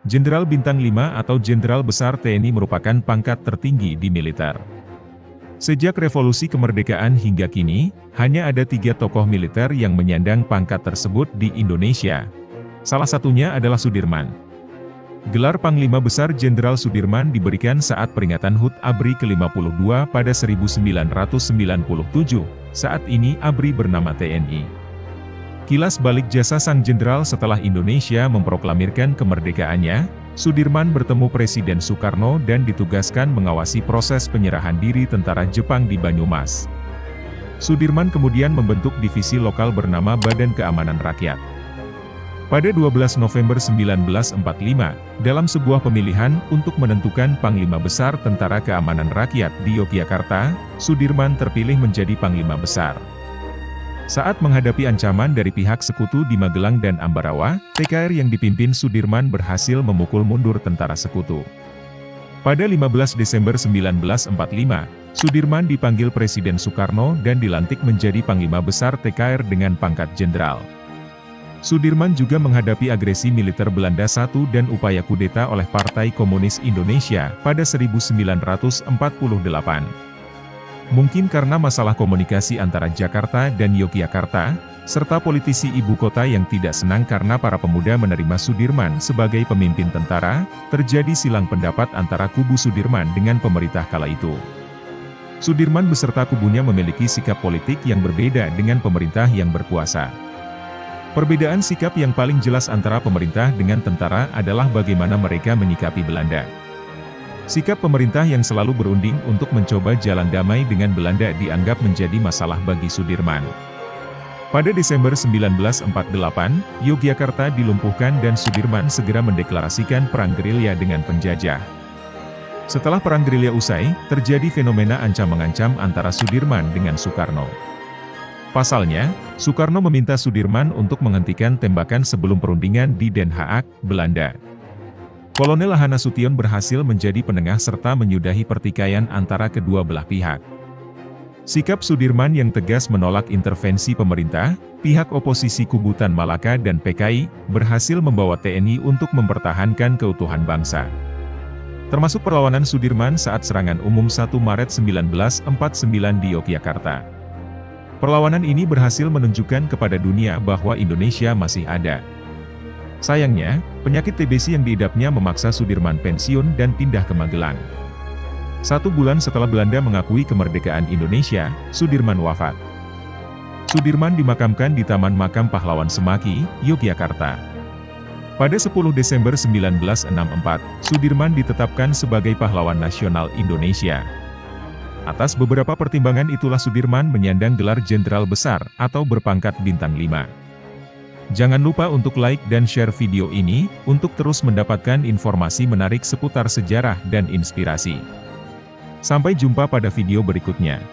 Jenderal Bintang 5 atau Jenderal Besar TNI merupakan pangkat tertinggi di militer. Sejak revolusi kemerdekaan hingga kini, hanya ada 3 tokoh militer yang menyandang pangkat tersebut di Indonesia. Salah satunya adalah Sudirman. Gelar Panglima Besar Jenderal Sudirman diberikan saat peringatan HUT ABRI ke-52 pada 1997, saat ini ABRI bernama TNI. Kilas balik jasa sang jenderal setelah Indonesia memproklamirkan kemerdekaannya, Sudirman bertemu Presiden Soekarno dan ditugaskan mengawasi proses penyerahan diri tentara Jepang di Banyumas. Sudirman kemudian membentuk divisi lokal bernama Badan Keamanan Rakyat. Pada 12 November 1945, dalam sebuah pemilihan untuk menentukan Panglima Besar Tentara Keamanan Rakyat di Yogyakarta, Sudirman terpilih menjadi Panglima Besar. Saat menghadapi ancaman dari pihak sekutu di Magelang dan Ambarawa, TKR yang dipimpin Sudirman berhasil memukul mundur tentara sekutu. Pada 15 Desember 1945, Sudirman dipanggil Presiden Soekarno dan dilantik menjadi Panglima Besar TKR dengan pangkat jenderal. Sudirman juga menghadapi agresi militer Belanda I dan upaya kudeta oleh Partai Komunis Indonesia pada 1948. Mungkin karena masalah komunikasi antara Jakarta dan Yogyakarta, serta politisi ibu kota yang tidak senang karena para pemuda menerima Sudirman sebagai pemimpin tentara, terjadi silang pendapat antara kubu Sudirman dengan pemerintah kala itu. Sudirman beserta kubunya memiliki sikap politik yang berbeda dengan pemerintah yang berkuasa. Perbedaan sikap yang paling jelas antara pemerintah dengan tentara adalah bagaimana mereka menyikapi Belanda. Sikap pemerintah yang selalu berunding untuk mencoba jalan damai dengan Belanda dianggap menjadi masalah bagi Sudirman. Pada Desember 1948, Yogyakarta dilumpuhkan dan Sudirman segera mendeklarasikan perang gerilya dengan penjajah. Setelah perang gerilya usai, terjadi fenomena ancam-mengancam antara Sudirman dengan Soekarno. Pasalnya, Soekarno meminta Sudirman untuk menghentikan tembakan sebelum perundingan di Den Haag, Belanda. Kolonel Lahan Nasution berhasil menjadi penengah serta menyudahi pertikaian antara kedua belah pihak. Sikap Sudirman yang tegas menolak intervensi pemerintah, pihak oposisi kubu Tan Malaka dan PKI, berhasil membawa TNI untuk mempertahankan keutuhan bangsa. Termasuk perlawanan Sudirman saat serangan umum 1 Maret 1949 di Yogyakarta. Perlawanan ini berhasil menunjukkan kepada dunia bahwa Indonesia masih ada. Sayangnya, penyakit TBC yang diidapnya memaksa Sudirman pensiun dan pindah ke Magelang. 1 bulan setelah Belanda mengakui kemerdekaan Indonesia, Sudirman wafat. Sudirman dimakamkan di Taman Makam Pahlawan Semaki, Yogyakarta. Pada 10 Desember 1964, Sudirman ditetapkan sebagai pahlawan nasional Indonesia. Atas beberapa pertimbangan itulah Sudirman menyandang gelar Jenderal Besar atau berpangkat Bintang 5. Jangan lupa untuk like dan share video ini, untuk terus mendapatkan informasi menarik seputar sejarah dan inspirasi. Sampai jumpa pada video berikutnya.